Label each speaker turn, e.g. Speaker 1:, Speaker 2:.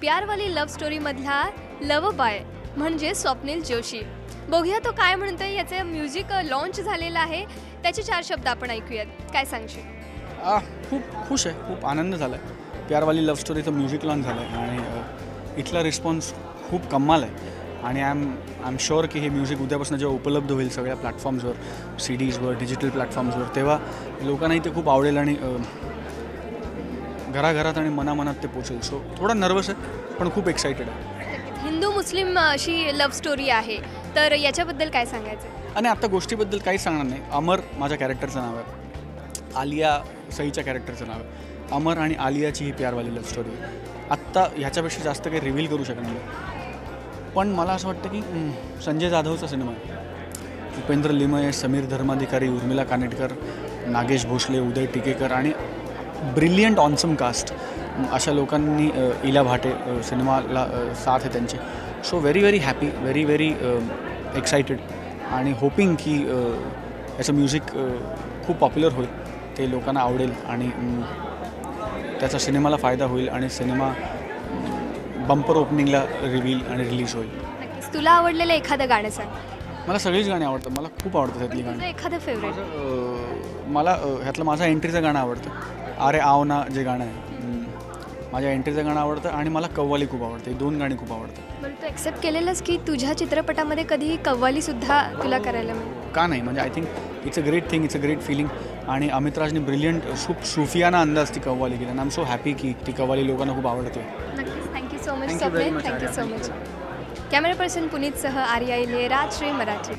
Speaker 1: प्यारवाली love स्टोरीमधला लव boy म्हणजे स्वप्नील जोशी. बघूया तो काय म्हणतोय. याचे म्युझिक लॉन्च झालेलं आहे, त्याचे 4 शब्द आपण ऐकूयात. काय सांगशील?
Speaker 2: खूप खुश आहे, खूप आनंद झाला आहे. प्यारवाली लव्ह स्टोरीचं म्युझिक लॉन्च झालं आहे आणि इथला रिस्पॉन्स खूप कमाल आहे आणि आय एम शुअर की हे म्युझिक उद्यापासून जेव्हा उपलब्ध होईल सगळ्या प्लॅटफॉर्म्सवर, CDsवर, डिजिटल प्लॅटफॉर्म्सवर, तेव्हा लोकांनाही ते खूप आवडेल आणि घराघरात आणि मनामनात ते पोचेल. सो थोडा नर्वस आहे पण खूप एक्सायटेड आहे.
Speaker 1: हिंदू मुस्लिम अशी लव्ह स्टोरी आहे, तर याच्याबद्दल काय सांगायचं?
Speaker 2: आणि आता गोष्टीबद्दल काहीच सांगणार नाही. अमर माझ्या कॅरेक्टरचं नाव आहे, आलिया सईच्या कॅरेक्टरचं नाव आहे. अमर आणि आलियाची ही प्यारवाली लव्ह स्टोरी आहे. आत्ता ह्याच्यापेक्षा जास्त काही रिव्हील करू शकणार नाही, पण मला असं वाटतं की संजय जाधवचा सिनेमा आहे. उपेंद्र लिमये, समीर धर्माधिकारी, उर्मिला कानेटकर, नागेश भोसले, उदय टिकेकर आणि ब्रिलियंट ऑनसम कास्ट अशा लोकांनी इला भाटे सिनेमाला साथ आहे त्यांची. So very happy, very excited आणि होपिंग की याचं म्युझिक खूप पॉप्युलर होईल, ते लोकांना आवडेल आणि त्याचा सिनेमाला फायदा होईल आणि सिनेमा बंपर ओपनिंगला आणि रिलीज होईल.
Speaker 1: नक्कीच. तुला आवडलेलं एखादं गाणं सांग.
Speaker 2: मला सगळीच गाणी आवडतात, मला खूप आवडतं त्यातली गाणी.
Speaker 1: एखादं फेवरेट?
Speaker 2: मला ह्यातलं माझं एंट्रीचं गाणं आवडतं, अरे आव ना जे गाणं आहे, माझ्या एंट्रीचं गाणं आवडतं आणि मला कव्वाली खूप आवडते. ही 2 गाणी खूप आवडतात.
Speaker 1: बरं, तू ॲक्सेप्ट केलेलंस की तुझ्या चित्रपटामध्ये कधी कव्वालीसुद्धा तुला करायला मिळेल?
Speaker 2: का नाही, म्हणजे I think it's a great thing, it's a great feeling. आणि अमित राजने ब्रिलियंट सुफियाना अंदाज ती कव्वाली केली आणि आय एम सो हॅपी की ती कव्वाली लोकांना खूप आवडते.
Speaker 1: नक्कीच. Thank you so much Swapnil. Thank you so much. Camera person पुनीतसह आर्या इले, राजश्री मराठी.